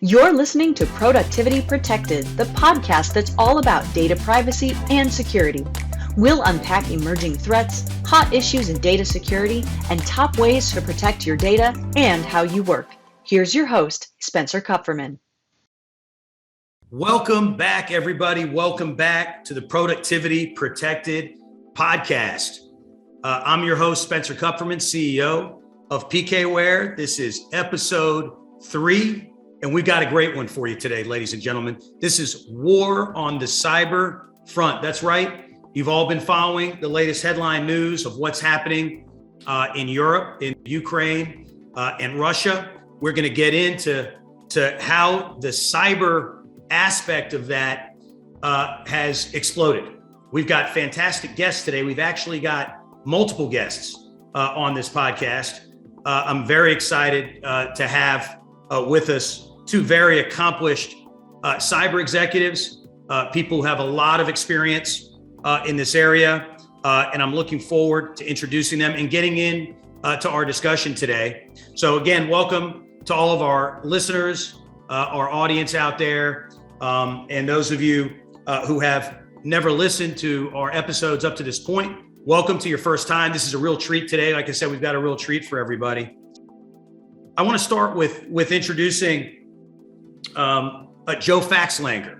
You're listening to Productivity Protected, the podcast that's all about data privacy and security. We'll unpack emerging threats, hot issues in data security, and top ways to protect your data and how you work. Here's your host, Spencer Kupferman. Welcome back, everybody. Welcome back to the Productivity Protected podcast. I'm your host, Spencer Kupferman, CEO of PKWARE. This is episode 3, and we've got a great one for you today, ladies and gentlemen. This is War on the Cyber Front. That's right. You've all been following the latest headline news of what's happening in Europe, in Ukraine, and Russia. We're going to get into how the cyber aspect of that has exploded. We've got fantastic guests today. We've actually got multiple guests on this podcast. I'm very excited to have with us two very accomplished cyber executives, people who have a lot of experience in this area, and I'm looking forward to introducing them and getting in to our discussion today. So again, welcome to all of our listeners, our audience out there, and those of you who have never listened to our episodes up to this point. Welcome to your first time. This is a real treat today. Like I said, we've got a real treat for everybody. I want to start with introducing Joe Faxlanger.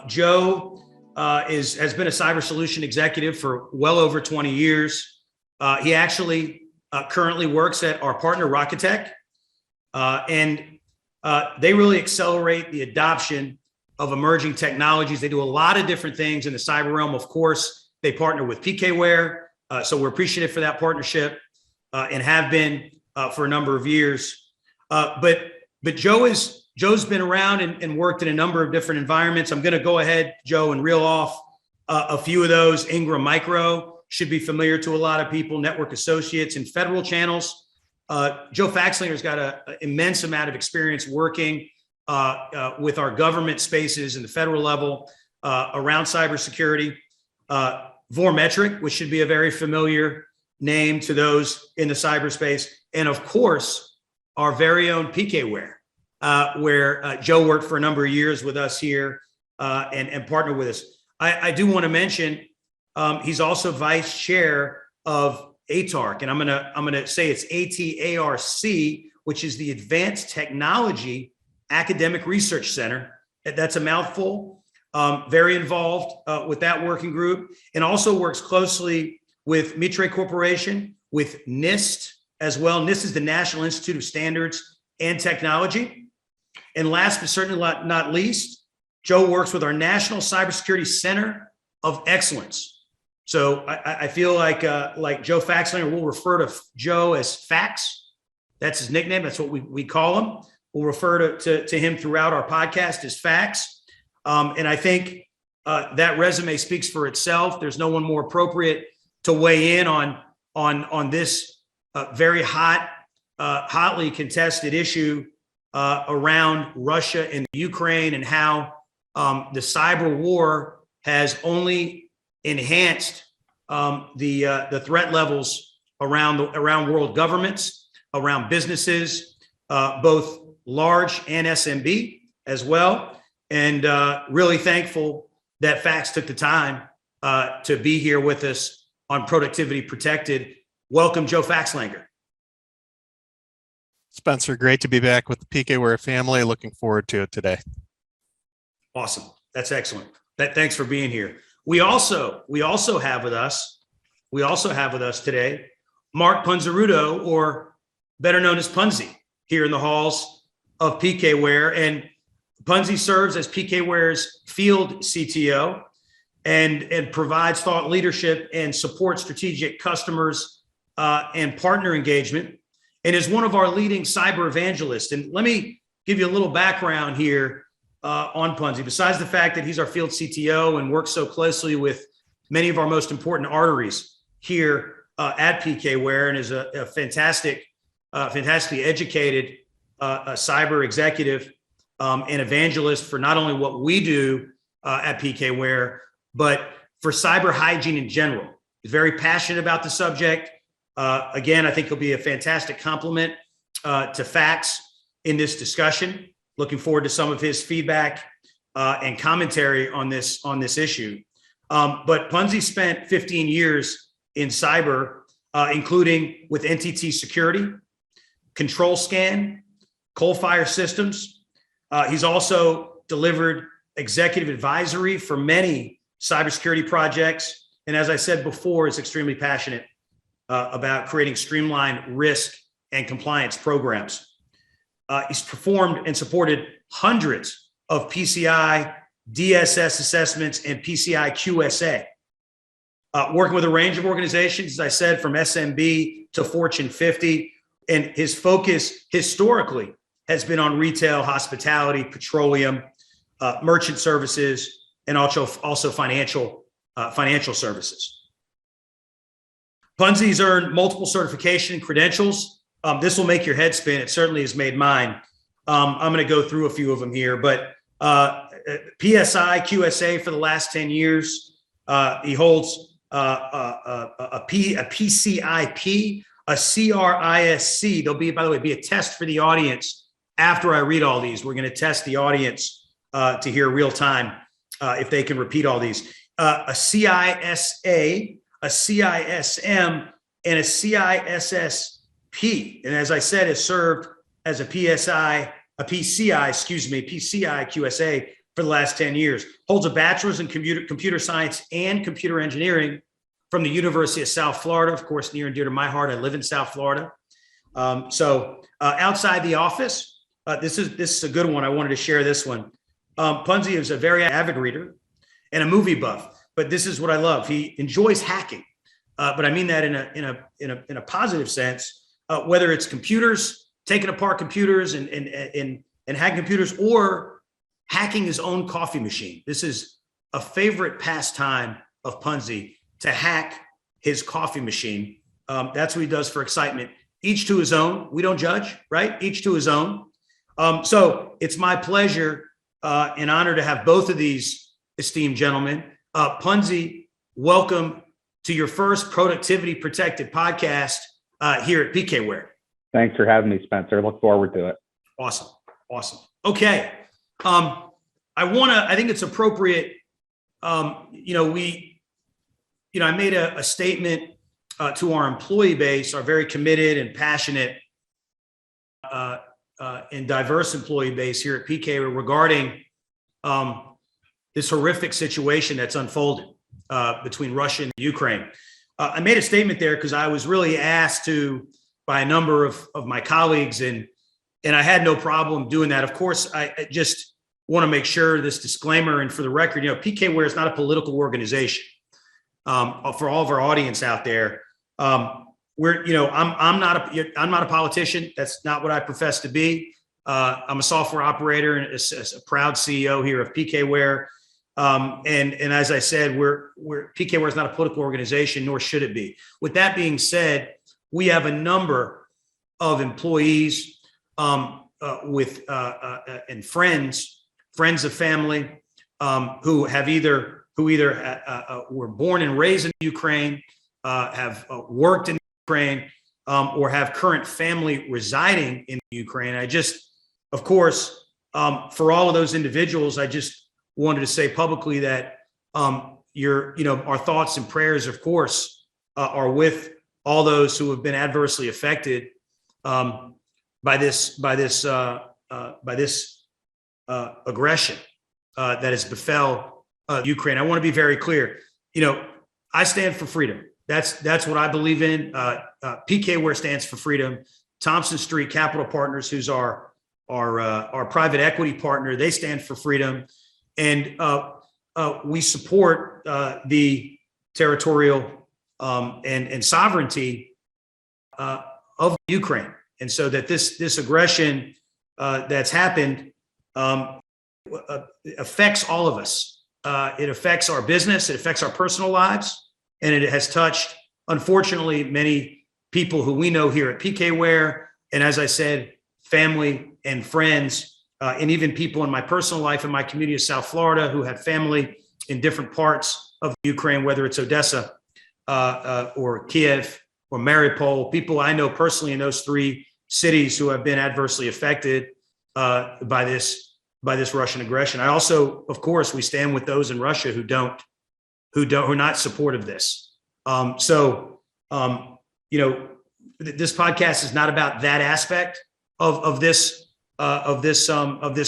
Joe has been a cyber solution executive for well over 20 years. He actually currently works at our partner RockITek, and they really accelerate the adoption of emerging technologies. They do a lot of different things in the cyber realm. Of course, they partner with PKWARE, so we're appreciative for that partnership and have been for a number of years. But Joe's been around and worked in a number of different environments. I'm going to go ahead, Joe, and reel off a few of those. Ingram Micro should be familiar to a lot of people, Network Associates and federal channels. Joe Faxlanger's got an immense amount of experience working with our government spaces in the federal level around cybersecurity. Vormetric, which should be a very familiar name to those in the cyberspace. And of course, our very own PKWARE, where Joe worked for a number of years with us here and partnered with us. I do want to mention he's also vice chair of ATARC, and I'm gonna say it's ATARC, which is the Advanced Technology Academic Research Center. That's a mouthful. Very involved with that working group, and also works closely with Mitre Corporation, with NIST as well. NIST is the National Institute of Standards and Technology. And last but certainly not least, Joe works with our National Cybersecurity Center of Excellence. So I feel like Joe Faxlanger, we'll refer to Joe as Fax. That's his nickname. That's what we call him. We'll refer to him throughout our podcast as Fax. And I think that resume speaks for itself. There's no one more appropriate to weigh in on this very hotly contested issue around Russia and Ukraine, and how the cyber war has only enhanced the threat levels around world governments, around businesses, both large and SMB as well. And really thankful that Fax took the time to be here with us on Productivity Protected. Welcome, Joe Faxlanger. Spencer, great to be back with the PKWARE family. Looking forward to it today. Awesome. That's excellent. Thanks for being here. We also have with us today Mark Punzirudu, or better known as Punzi, here in the halls of PKWARE. And Punzi serves as PKWARE's field CTO and provides thought leadership and supports strategic customers and partner engagement, and is one of our leading cyber evangelists. And let me give you a little background here on Punzi. Besides the fact that he's our field CTO and works so closely with many of our most important arteries here at PKWARE, and is a fantastically educated cyber executive and evangelist for not only what we do at PKWARE, but for cyber hygiene in general. He's very passionate about the subject. Again, I think he'll be a fantastic complement to Fax in this discussion. Looking forward to some of his feedback and commentary on this issue. But Punzi spent 15 years in cyber, including with NTT Security, Control Scan, Coal Fire Systems. He's also delivered executive advisory for many cybersecurity projects. And as I said before, is extremely passionate about creating streamlined risk and compliance programs. He's performed and supported hundreds of PCI DSS assessments and PCI QSA, working with a range of organizations, as I said, from SMB to Fortune 50. And his focus historically has been on retail, hospitality, petroleum, merchant services, and also financial services. Punzi's earned multiple certification credentials. This will make your head spin. It certainly has made mine. I'm going to go through a few of them here, but PSI QSA for the last 10 years. He holds a PCIP, a CRISC. There'll be, by the way, be a test for the audience after I read all these. We're going to test the audience to hear real time if they can repeat all these. A CISA, a CISM, and a CISSP. And as I said, has served as a PCI QSA for the last 10 years. Holds a bachelor's in computer science and computer engineering from the University of South Florida, of course, near and dear to my heart. I live in South Florida. Outside the office, this is a good one. I wanted to share this one. Punzi is a very avid reader and a movie buff, but this is what I love. He enjoys hacking, but I mean that in a positive sense. Whether it's computers, taking apart computers and hacking computers, or hacking his own coffee machine. This is a favorite pastime of Punzi, to hack his coffee machine. That's what he does for excitement. Each to his own. We don't judge, right? Each to his own. So it's my pleasure and honor to have both of these esteemed gentlemen. Punzi, welcome to your first Productivity Protected podcast here at PKWARE. Thanks for having me, Spencer. Look forward to it. Awesome. Okay. I think it's appropriate. I made a statement to our employee base, our very committed and passionate and diverse employee base here at PK regarding this horrific situation that's unfolded between Russia and Ukraine. I made a statement there because I was really asked to by a number of my colleagues, and I had no problem doing that. Of course, I just want to make sure this disclaimer, and for the record, PKWARE is not a political organization. For all of our audience out there, I'm not a politician. That's not what I profess to be. I'm a software operator and a proud CEO here of PKWARE. And as I said, PKWARE is not a political organization, nor should it be. With that being said, we have a number of employees and friends of family who either were born and raised in Ukraine, have worked in Ukraine, or have current family residing in Ukraine. I just, of course, for all of those individuals, I just wanted to say publicly that our thoughts and prayers, of course, are with all those who have been adversely affected by this aggression that has befell Ukraine. I want to be very clear. I stand for freedom. That's what I believe in. PKWARE stands for freedom. Thompson Street Capital Partners, who's our private equity partner, they stand for freedom, and we support the territorial and sovereignty of Ukraine. And so that this aggression that's happened affects all of us. It affects our business. It affects our personal lives. And it has touched, unfortunately, many people who we know here at PKWARE. And as I said, family and friends, and even people in my personal life in my community of South Florida who have family in different parts of Ukraine, whether it's Odessa or Kiev or Mariupol, people I know personally in those three cities who have been adversely affected. by this Russian aggression. I also, of course, we stand with those in Russia who are not supportive of this. This podcast is not about that aspect of this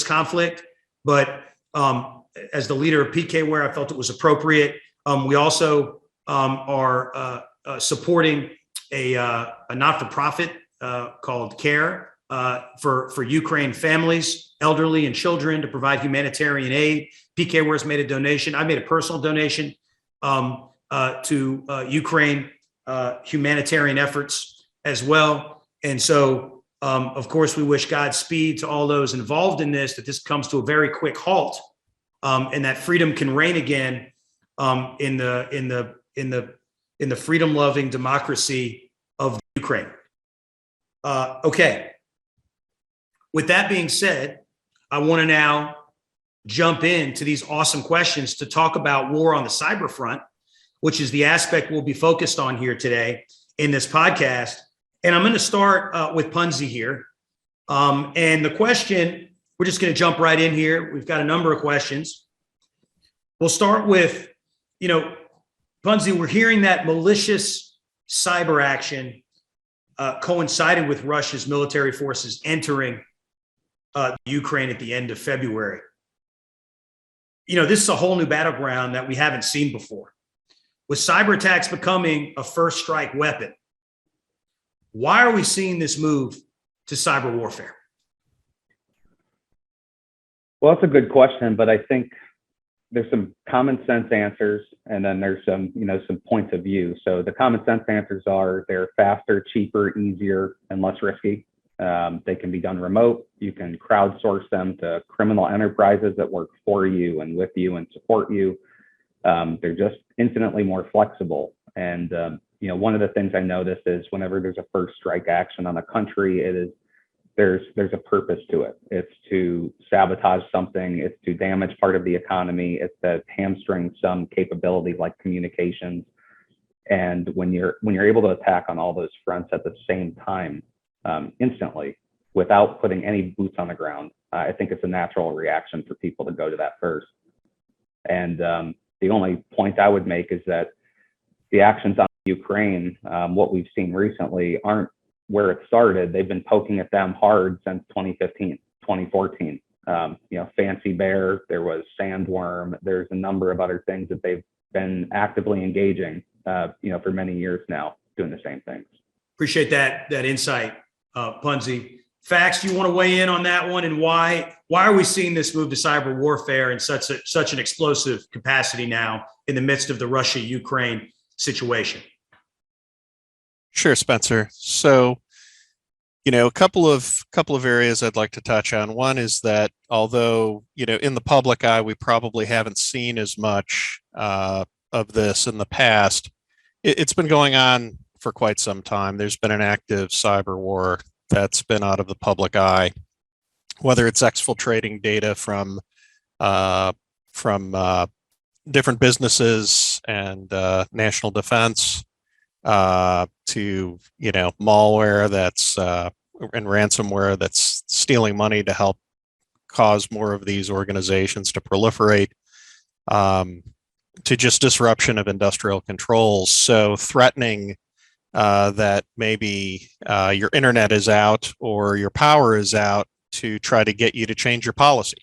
conflict, but as the leader of PKWARE, I felt it was appropriate. We also are supporting a not-for-profit called CARE for Ukraine families, elderly, and children to provide humanitarian aid. PKWARE has made a donation. I made a personal donation to Ukraine humanitarian efforts as well. And so, of course, we wish Godspeed to all those involved in this, that this comes to a very quick halt, and that freedom can reign again in the freedom-loving democracy of Ukraine. Okay. With that being said, I want to now jump into these awesome questions to talk about war on the cyber front, which is the aspect we'll be focused on here today in this podcast. And I'm going to start with Punzi here. And the question, we're just going to jump right in here. We've got a number of questions. We'll start with, Punzi, we're hearing that malicious cyber action coincided with Russia's military forces entering Ukraine at the end of February. This is a whole new battleground that we haven't seen before. With cyber attacks becoming a first strike weapon, why are we seeing this move to cyber warfare? Well, that's a good question, but I think there's some common sense answers, and then there's some points of view. So the common sense answers are they're faster, cheaper, easier, and less risky. They can be done remote. You can crowdsource them to criminal enterprises that work for you and with you and support you. They're just infinitely more flexible. And one of the things I noticed is whenever there's a first strike action on a country, there's a purpose to it. It's to sabotage something. It's to damage part of the economy. It's to hamstring some capability like communications. And when you're able to attack on all those fronts at the same time, instantly, without putting any boots on the ground, I think it's a natural reaction for people to go to that first. And the only point I would make is that the actions on Ukraine, what we've seen recently, aren't where it started. They've been poking at them hard since 2015, 2014. Fancy Bear, there was Sandworm, there's a number of other things that they've been actively engaging, for many years now, doing the same things. Appreciate that insight, Punzi. Fax, do you want to weigh in on that one, and why are we seeing this move to cyber warfare in such an explosive capacity now in the midst of the Russia-Ukraine situation? Sure, Spencer. So, a couple of areas I'd like to touch on. One is that although, in the public eye, we probably haven't seen as much of this in the past, it's been going on for quite some time. There's been an active cyber war that's been out of the public eye, whether it's exfiltrating data from different businesses and national defense, to malware that's and ransomware that's stealing money to help cause more of these organizations to proliferate, to just disruption of industrial controls. So threatening that maybe your internet is out or your power is out to try to get you to change your policy.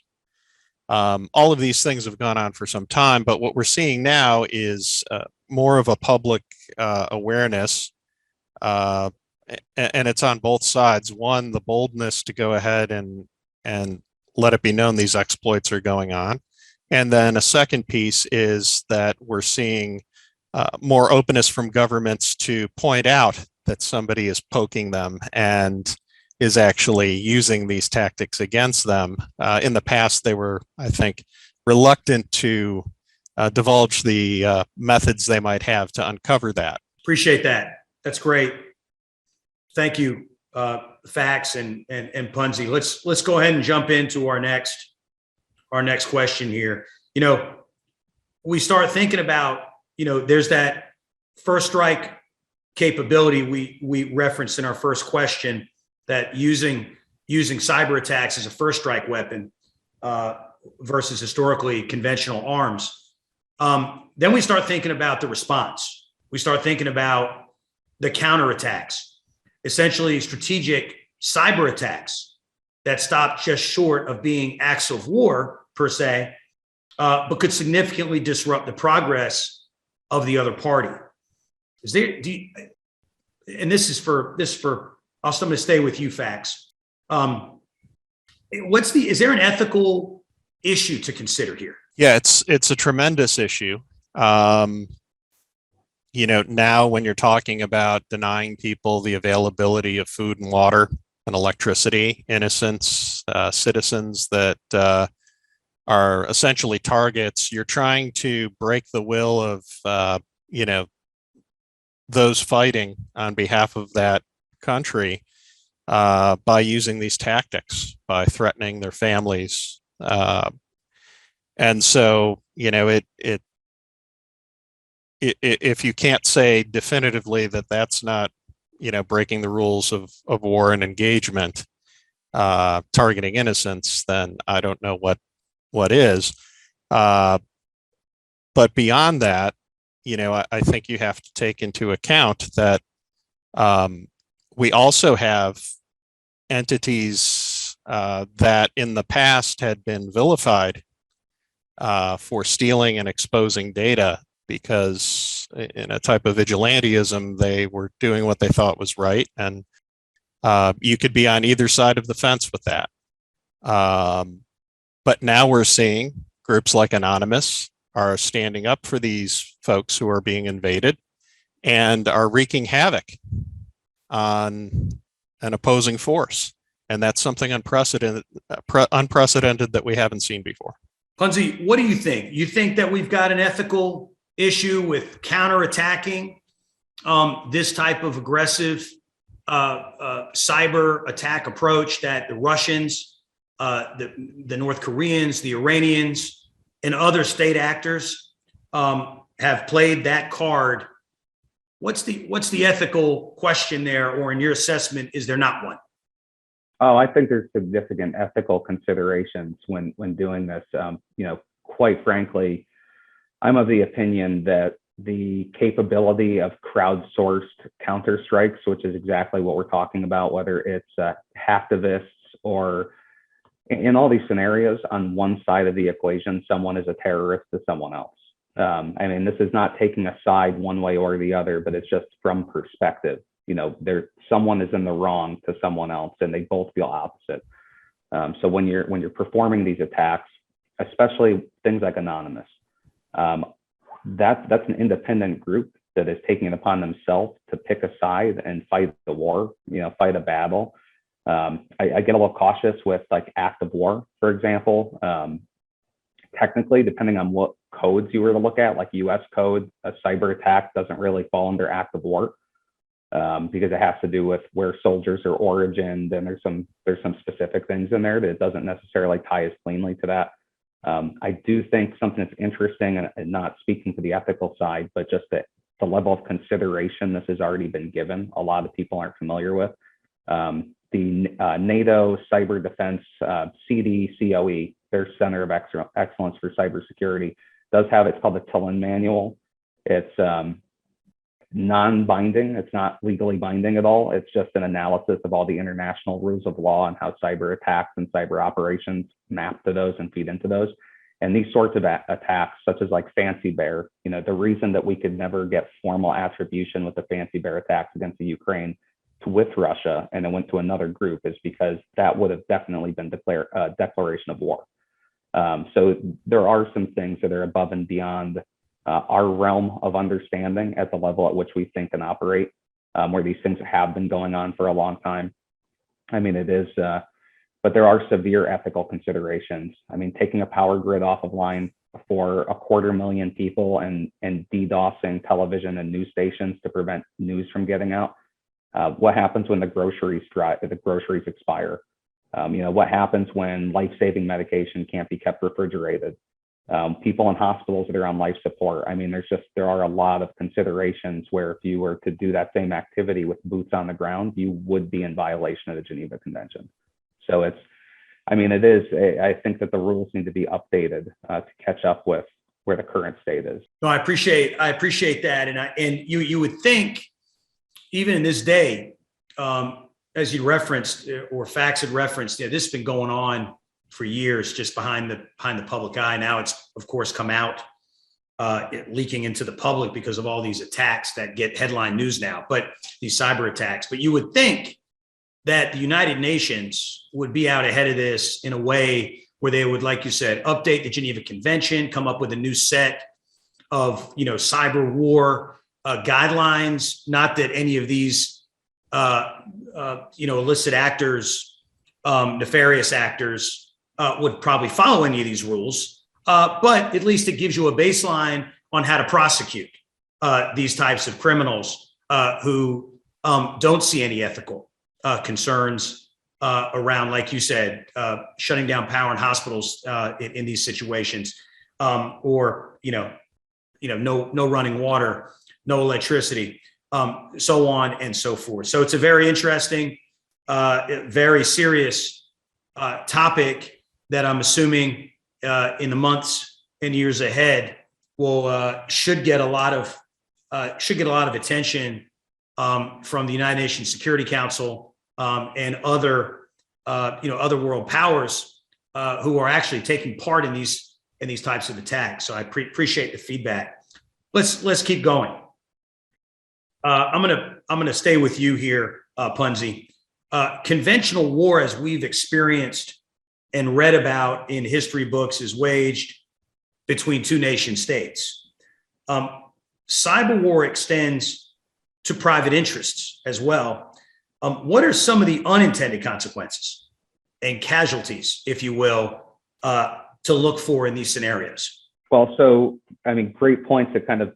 All of these things have gone on for some time, but what we're seeing now is more of a public awareness, and it's on both sides. One, the boldness to go ahead and let it be known these exploits are going on. And then a second piece is that we're seeing more openness from governments to point out that somebody is poking them and is actually using these tactics against them. In the past, they were, I think, reluctant to divulge the methods they might have to uncover that. Appreciate that. That's great. Thank you, Fax and Punzi. Let's go ahead and jump into our next question here. We start thinking about, there's that first strike capability we referenced in our first question, that using using cyber attacks as a first strike weapon versus historically conventional arms. Then we start thinking about the response. We start thinking about the counterattacks, essentially strategic cyber attacks that stop just short of being acts of war per se, but could significantly disrupt the progress of the other party. Is there? And this is for. I'm going to stay with you, Fax. Is there an ethical issue to consider here? Yeah, it's a tremendous issue. Now when you're talking about denying people the availability of food and water and electricity, innocents, citizens that are essentially targets, you're trying to break the will of, those fighting on behalf of that country by using these tactics, by threatening their families. And so, if you can't say definitively that that's not, breaking the rules of war and engagement, targeting innocents, then I don't know what is. But beyond that, I think you have to take into account that we also have entities that in the past had been vilified for stealing and exposing data, because in a type of vigilantism, they were doing what they thought was right. And you could be on either side of the fence with that. But now we're seeing groups like Anonymous are standing up for these folks who are being invaded and are wreaking havoc on an opposing force. And that's something unprecedented that we haven't seen before. Punzi, what do you think? You think that we've got an ethical issue with counterattacking this type of aggressive cyber attack approach that the Russians, the North Koreans, the Iranians, and other state actors have played that card? What's the ethical question there, or in your assessment, is there not one? Oh, I think there's significant ethical considerations when doing this. Quite frankly, I'm of the opinion that the capability of crowdsourced counter strikes, which is exactly what we're talking about, whether it's hacktivists or in all these scenarios, on one side of the equation, someone is a terrorist to someone else. This is not taking a side one way or the other, but it's just from perspective. Someone is in the wrong to someone else, and they both feel opposite. So when you're performing these attacks, especially things like Anonymous, that's an independent group that is taking it upon themselves to pick a side and fight the war, fight a battle. I get a little cautious with like act of war, for example. Technically, depending on what codes you were to look at, like US code, a cyber attack doesn't really fall under act of war because it has to do with where soldiers are origined, and there's some specific things in there that it doesn't necessarily tie as cleanly to that. I do think something that's interesting, and not speaking to the ethical side, but just the level of consideration this has already been given, a lot of people aren't familiar with. The NATO Cyber Defense CDCOE, their Center of Excellence for Cybersecurity, does have, it's called the Tillin Manual. It's non-binding. It's not legally binding at all. It's just an analysis of all the international rules of law and how cyber attacks and cyber operations map to those and feed into those. And these sorts of attacks, such as like Fancy Bear, the reason that we could never get formal attribution with the Fancy Bear attacks against the Ukraine with Russia, and it went to another group, is because that would have definitely been a declaration of war. So there are some things that are above and beyond our realm of understanding at the level at which we think and operate, where these things have been going on for a long time. It is, but there are severe ethical considerations. Taking a power grid off of line for 250,000 people and DDoSing television and news stations to prevent news from getting out. What happens when the groceries expire? What happens when life-saving medication can't be kept refrigerated? People in hospitals that are on life support. There are a lot of considerations where if you were to do that same activity with boots on the ground, you would be in violation of the Geneva Convention. So it is, I think that the rules need to be updated to catch up with where the current state is. No, I appreciate that. And you would think, even in this day, as you referenced, or Fax had referenced, this has been going on for years, just behind the public eye. Now it's, of course, come out, leaking into the public because of all these attacks that get headline news now, but these cyber attacks. But you would think that the United Nations would be out ahead of this in a way where they would, like you said, update the Geneva Convention, come up with a new set of, cyber war guidelines. Not that any of these, illicit actors, nefarious actors would probably follow any of these rules, but at least it gives you a baseline on how to prosecute these types of criminals who don't see any ethical concerns around, like you said, shutting down power in hospitals in these situations, or no running water, no electricity, so on and so forth. So it's a very interesting, very serious topic that I'm assuming in the months and years ahead should get a lot of attention from the United Nations Security Council and other world powers who are actually taking part in these types of attacks. So I appreciate the feedback. Let's keep going. I'm gonna stay with you here, Punzi. Conventional war, as we've experienced and read about in history books, is waged between two nation states. Cyber war extends to private interests as well. What are some of the unintended consequences and casualties, if you will, to look for in these scenarios? Well, so, great points. It kind of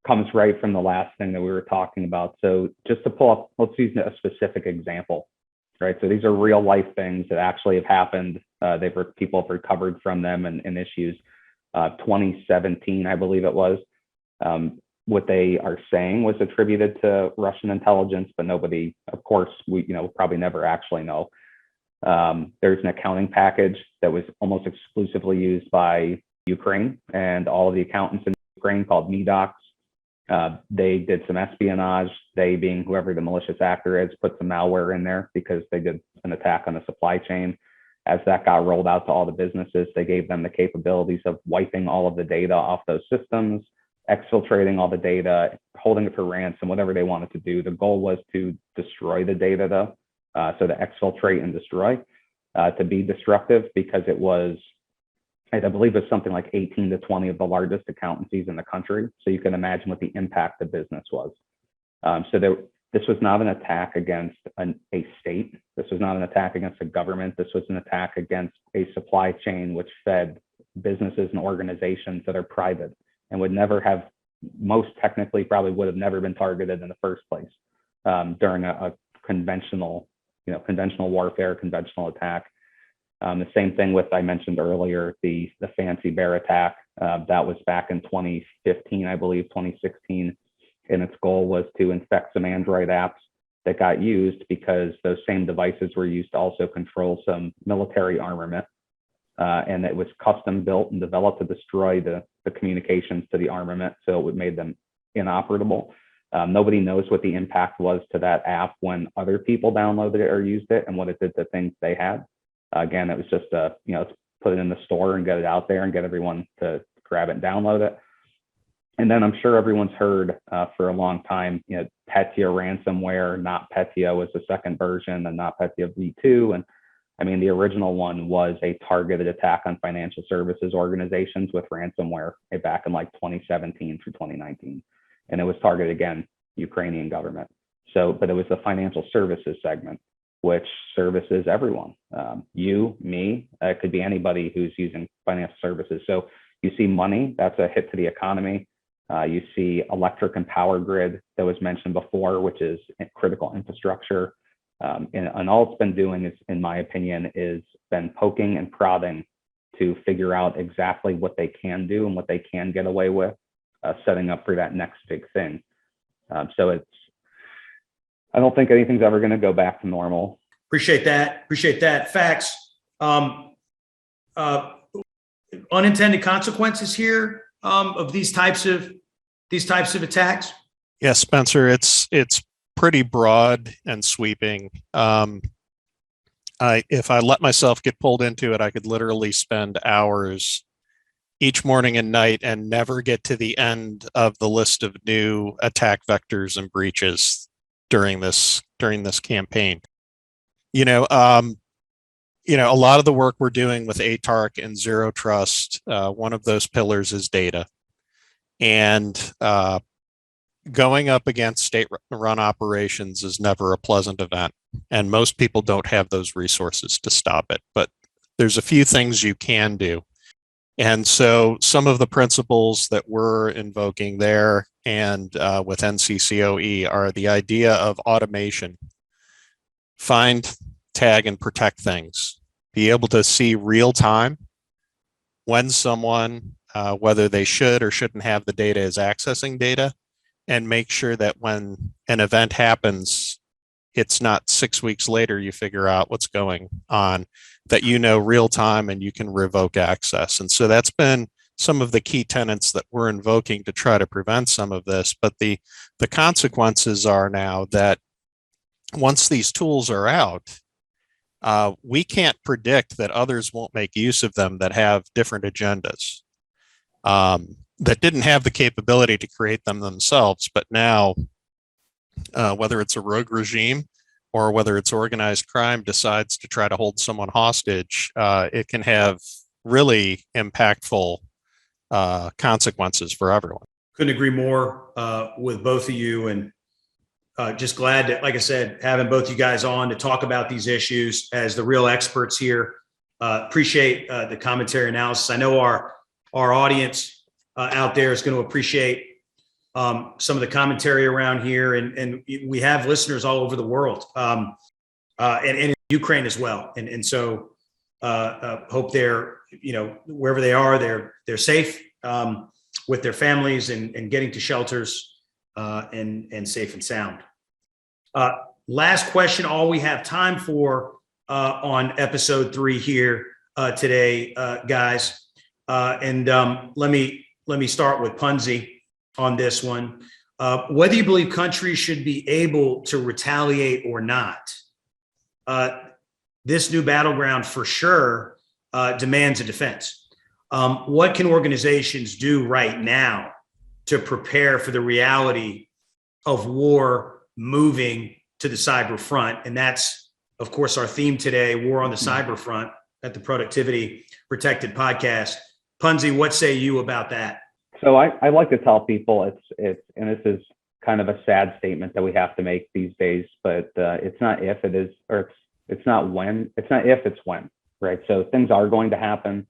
comes right from the last thing that we were talking about. So just to pull up, let's use a specific example, right? So these are real life things that actually have happened. People have recovered from them and issues. 2017, I believe it was. What they are saying was attributed to Russian intelligence, but nobody, of course, we probably never actually know. There's an accounting package that was almost exclusively used by Ukraine and all of the accountants in Ukraine, called MEDOCs. They did some espionage. They, being whoever the malicious actor is, put some malware in there because they did an attack on the supply chain. As that got rolled out to all the businesses, they gave them the capabilities of wiping all of the data off those systems, exfiltrating all the data, holding it for ransom, whatever they wanted to do. The goal was to destroy the data, though. So to exfiltrate and destroy, to be disruptive, because it was, I believe it's something like 18 to 20 of the largest accountancies in the country. So you can imagine what the impact of business was. This was not an attack against a state. This was not an attack against a government. This was an attack against a supply chain which fed businesses and organizations that are private and would never have, most technically probably would have never been targeted in the first place during a conventional warfare, conventional attack. The same thing with, I mentioned earlier, the Fancy Bear attack. That was back in 2015, I believe, 2016. And its goal was to infect some Android apps that got used because those same devices were used to also control some military armament. And it was custom built and developed to destroy the communications to the armament, so it made them inoperable. Nobody knows what the impact was to that app when other people downloaded it or used it, and what it did to things they had. Again, it was just let's put it in the store and get it out there and get everyone to grab it and download it. And then I'm sure everyone's heard for a long time, Petya ransomware. NotPetya was the second version, and NotPetya V2. And the original one was a targeted attack on financial services organizations with ransomware back in like 2017 through 2019. And it was targeted, again, Ukrainian government. But it was the financial services segment, which services everyone. You, me, it could be anybody who's using financial services. So you see money, that's a hit to the economy. You see electric and power grid that was mentioned before, which is critical infrastructure. And all it's been doing is, in my opinion, is been poking and prodding to figure out exactly what they can do and what they can get away with, setting up for that next big thing. I don't think anything's ever going to go back to normal. Appreciate that. Appreciate that. Facts. Unintended consequences here of these types of attacks. Yes, Spencer, it's pretty broad and sweeping. If I let myself get pulled into it, I could literally spend hours each morning and night and never get to the end of the list of new attack vectors and breaches during this campaign. A lot of the work we're doing with ATARC and Zero Trust, one of those pillars is data. And going up against state-run operations is never a pleasant event. And most people don't have those resources to stop it. But there's a few things you can do. And so some of the principles that we're invoking there and with NCCOE are the idea of automation. Find, tag, and protect things. Be able to see real time when someone, whether they should or shouldn't have the data, is accessing data, and make sure that when an event happens, it's not 6 weeks later you figure out what's going on, that real time and you can revoke access. And so that's been some of the key tenets that we're invoking to try to prevent some of this. But the consequences are now that once these tools are out, we can't predict that others won't make use of them that have different agendas, that didn't have the capability to create them themselves. But now, whether it's a rogue regime or whether it's organized crime decides to try to hold someone hostage, it can have really impactful consequences for everyone. Couldn't agree more with both of you, and just glad that, like I said, having both you guys on to talk about these issues as the real experts here. Appreciate the commentary analysis. I know our audience out there is going to appreciate some of the commentary around here, and we have listeners all over the world, and in Ukraine as well. And so hope they're, wherever they are, they're safe with their families and getting to shelters and safe and sound. Last question, all we have time for on episode 3 here today, guys. And let me start with Punzi on this one. Whether you believe countries should be able to retaliate or not, this new battleground for sure demands a defense. What can organizations do right now to prepare for the reality of war moving to the cyber front? And that's, of course, our theme today, war on the cyber front at the Productivity Protected podcast. Punzi, what say you about that? So I like to tell people it's and this is kind of a sad statement that we have to make these days, but it's not if it is, or it's not when, it's not if, it's when, right? So things are going to happen.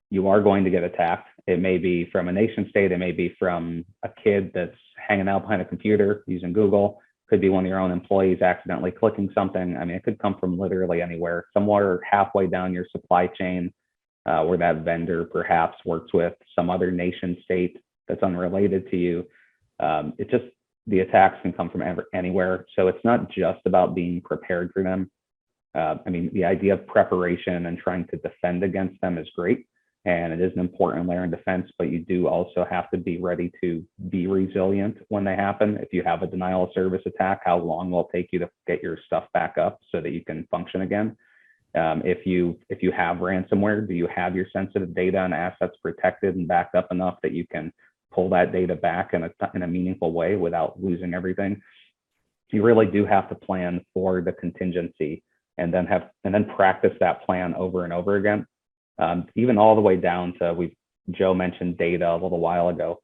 You are going to get attacked. It may be from a nation state. It may be from a kid that's hanging out behind a computer using Google. Could be one of your own employees accidentally clicking something. I mean, it could come from literally anywhere, somewhere halfway down your supply chain, where that vendor perhaps works with some other nation state that's unrelated to you. The attacks can come from anywhere. So it's not just about being prepared for them. The idea of preparation and trying to defend against them is great. And it is an important layer in defense, but you do also have to be ready to be resilient when they happen. If you have a denial of service attack, how long will it take you to get your stuff back up so that you can function again? If you have ransomware, do you have your sensitive data and assets protected and backed up enough that you can pull that data back in a meaningful way without losing everything? You really do have to plan for the contingency and then practice that plan over and over again. Even all the way down to, Joe mentioned data a little while ago,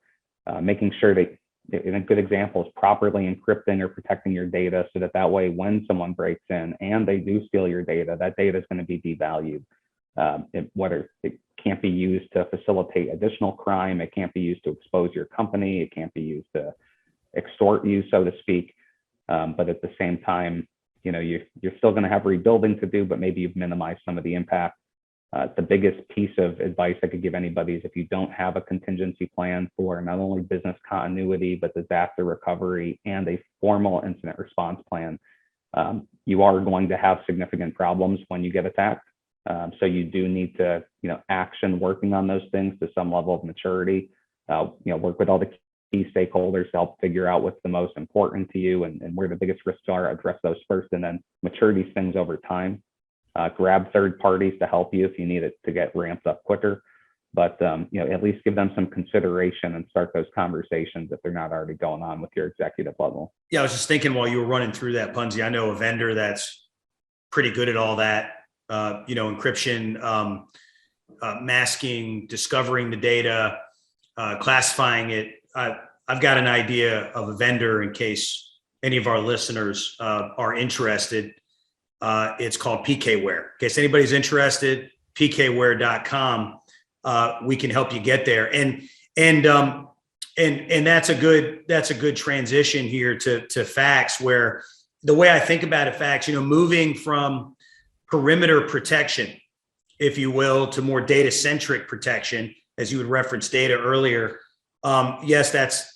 making sure that, and a good example is properly encrypting or protecting your data so that way when someone breaks in and they do steal your data, that data is going to be devalued. Whether it can't be used to facilitate additional crime, it can't be used to expose your company, it can't be used to extort you, so to speak. But at the same time, you're still going to have rebuilding to do, but maybe you've minimized some of the impact. The biggest piece of advice I could give anybody is if you don't have a contingency plan for not only business continuity, but disaster recovery and a formal incident response plan, You are going to have significant problems when you get attacked. So you do need to, action working on those things to some level of maturity. Work with all the key stakeholders to help figure out what's the most important to you and where the biggest risks are, address those first, and then mature these things over time. Grab third parties to help you if you need it to get ramped up quicker. But at least give them some consideration and start those conversations if they're not already going on with your executive level. Yeah, I was just thinking while you were running through that, Punzi, I know a vendor that's pretty good at all that, encryption, masking, discovering the data, classifying it. I've got an idea of a vendor in case any of our listeners are interested. It's called PKWARE. In case anybody's interested, pkware.com. We can help you get there. And that's a good transition here to Fax, where the way I think about it, Fax, moving from perimeter protection, if you will, to more data-centric protection, as you would reference data earlier. Yes, that's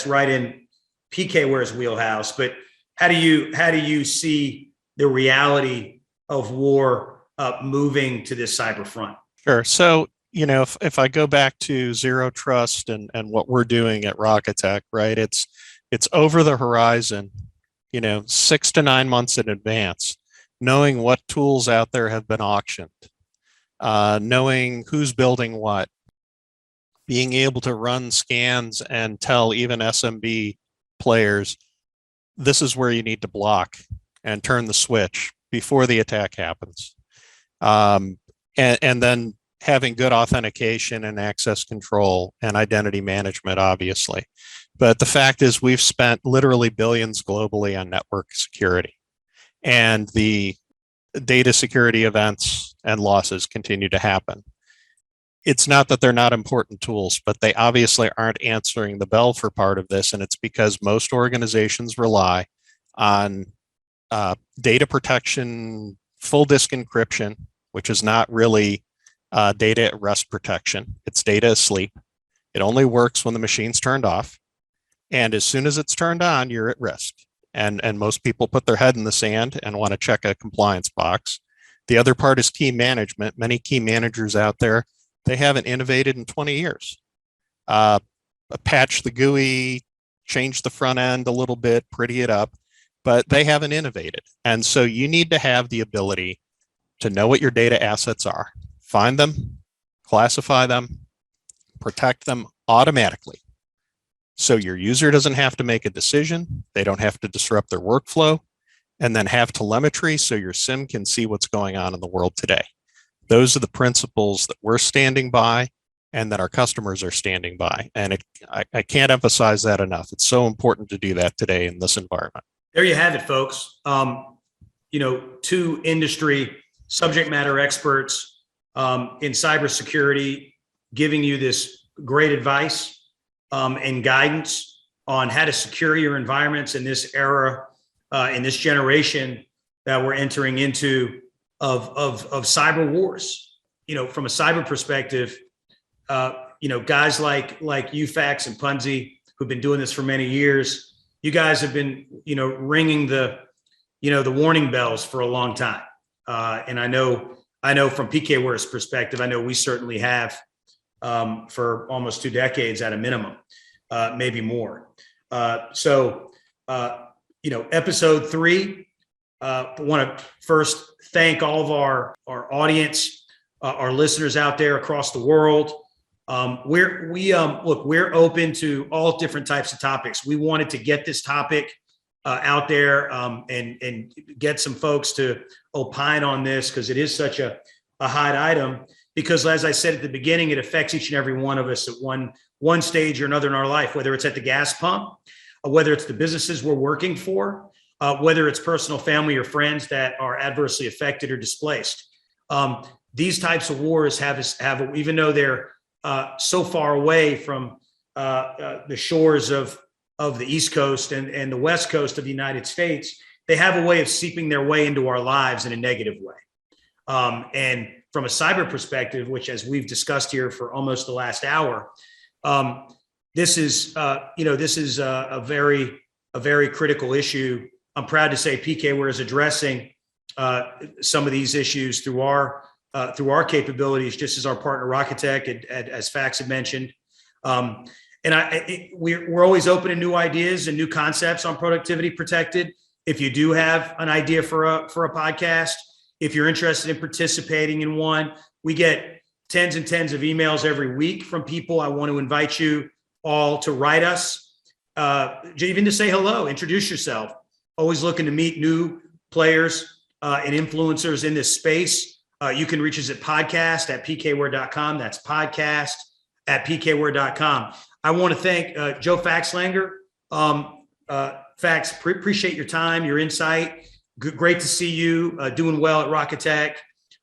right in PKWARE's wheelhouse. But how do you see the reality of war moving to this cyber front? Sure. So, if I go back to zero trust and what we're doing at RockITek, right? It's over the horizon, 6 to 9 months in advance, knowing what tools out there have been auctioned, knowing who's building what, being able to run scans and tell even SMB players, this is where you need to block and turn the switch before the attack happens. And then having good authentication and access control and identity management, obviously. But the fact is we've spent literally billions globally on network security, and the data security events and losses continue to happen. It's not that they're not important tools, but they obviously aren't answering the bell for part of this. And it's because most organizations rely on data protection, full disk encryption, which is not really data at rest protection. It's data asleep. It only works when the machine's turned off. And as soon as it's turned on, you're at risk. And most people put their head in the sand and want to check a compliance box. The other part is key management. Many key managers out there, they haven't innovated in 20 years. Patch the GUI, change the front end a little bit, pretty it up, but they haven't innovated. And so you need to have the ability to know what your data assets are, find them, classify them, protect them automatically. So your user doesn't have to make a decision. They don't have to disrupt their workflow, and then have telemetry so your SIM can see what's going on in the world today. Those are the principles that we're standing by and that our customers are standing by. And I can't emphasize that enough. It's so important to do that today in this environment. There you have it, folks. Two industry subject matter experts in cybersecurity giving you this great advice and guidance on how to secure your environments in this era, in this generation that we're entering into of cyber wars. From a cyber perspective, guys like you, Fax and Punzi, who've been doing this for many years, you guys have been, ringing the warning bells for a long time. And I know from PKWARE's perspective, I know we certainly have for almost 2 decades at a minimum, maybe more. So episode 3, I want to first thank all of our audience, our listeners out there across the world. We're open to all different types of topics. We wanted to get this topic out there and get some folks to opine on this because it is such a hot item. Because as I said at the beginning, it affects each and every one of us at one stage or another in our life, whether it's at the gas pump, whether it's the businesses we're working for, whether it's personal family or friends that are adversely affected or displaced. These types of wars have even though they're so far away from the shores of the East Coast and the West Coast of the United States, they have a way of seeping their way into our lives in a negative way. And from a cyber perspective, which as we've discussed here for almost the last hour, this is a very critical issue I'm proud to say PKWARE is addressing some of these issues through our capabilities, just as our partner RockITek, as Fax had mentioned. We're always open to new ideas and new concepts on Productivity Protected. If you do have an idea for a podcast, if you're interested in participating in one, we get tens and tens of emails every week from people. I want to invite you all to write us, even to say hello, introduce yourself. Always looking to meet new players and influencers in this space. You can reach us at podcast@pkware.com. That's podcast@pkware.com. I want to thank Joe Faxlanger. Fax, appreciate your time, your insight. Great to see you doing well at RockITek.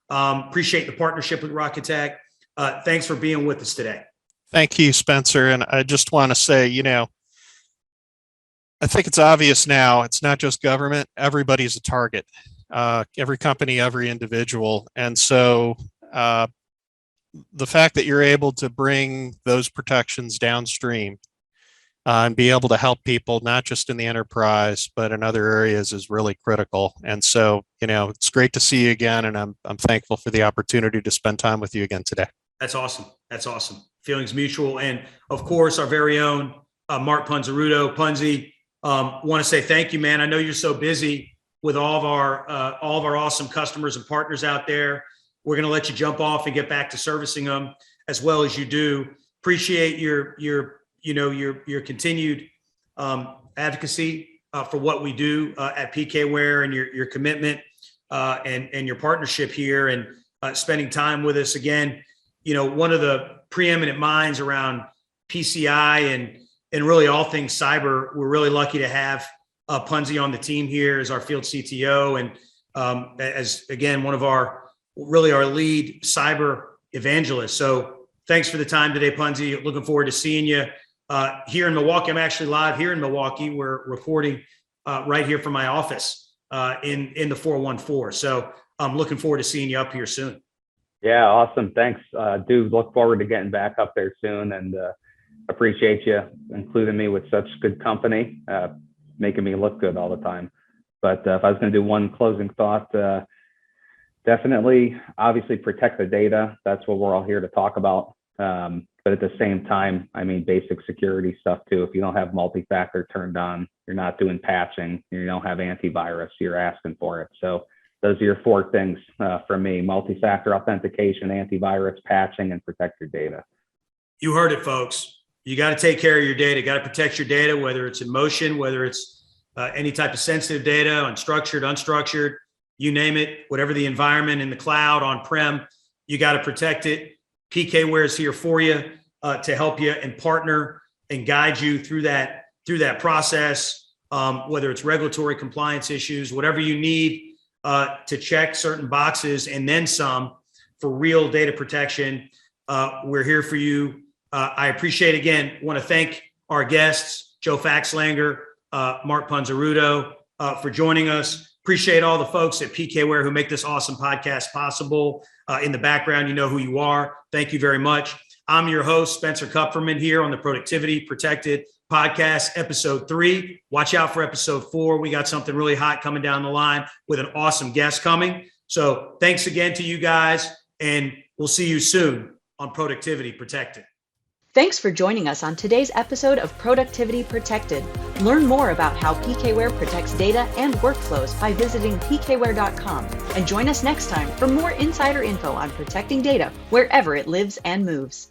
Appreciate the partnership with RockITek. Thanks for being with us today. Thank you, Spencer. And I just want to say, I think it's obvious now, it's not just government, everybody's a target. Every company, every individual. And so the fact that you're able to bring those protections downstream and be able to help people, not just in the enterprise, but in other areas is really critical. And so, it's great to see you again. And I'm thankful for the opportunity to spend time with you again today. That's awesome. That's awesome. Feelings mutual. And of course, our very own Mark Panzaruto. Punzi, want to say thank you, man. I know you're so busy with all of our awesome customers and partners out there. We're going to let you jump off and get back to servicing them as well as you do. Appreciate your continued advocacy for what we do at PKWARE, and your commitment and your partnership here, and spending time with us again. One of the preeminent minds around PCI and really all things cyber. We're really lucky to have Punzi on the team here as our field CTO, and as again one of our lead cyber evangelists. So thanks for the time today, Punzi. Looking forward to seeing you here in Milwaukee. I'm actually live here in Milwaukee. We're recording right here from my office in the 414. So I'm looking forward to seeing you up here soon. Yeah, awesome. Thanks. Do look forward to getting back up there soon, and appreciate you including me with such good company, making me look good all the time. But if I was going to do one closing thought, definitely, obviously protect the data. That's what we're all here to talk about. But at the same time, basic security stuff too. If you don't have multi-factor turned on, you're not doing patching, you don't have antivirus, you're asking for it. So those are your four things from me: multi-factor authentication, antivirus, patching, and protect your data. You heard it, folks. You got to take care of your data. Got to protect your data, whether it's in motion, whether it's any type of sensitive data, unstructured, unstructured, you name it, whatever the environment in the cloud, on-prem, you got to protect it. PKWARE is here for you to help you and partner and guide you through that process, whether it's regulatory compliance issues, whatever you need to check certain boxes and then some for real data protection. We're here for you. I appreciate, again, want to thank our guests, Joe Faxlanger, Mark Punzirudu, for joining us. Appreciate all the folks at PKWARE who make this awesome podcast possible. In the background, you know who you are. Thank you very much. I'm your host, Spencer Kupferman, here on the Productivity Protected Podcast, episode 3. Watch out for episode 4. We got something really hot coming down the line with an awesome guest coming. So thanks again to you guys, and we'll see you soon on Productivity Protected. Thanks for joining us on today's episode of Productivity Protected. Learn more about how PKWARE protects data and workflows by visiting pkware.com, and join us next time for more insider info on protecting data wherever it lives and moves.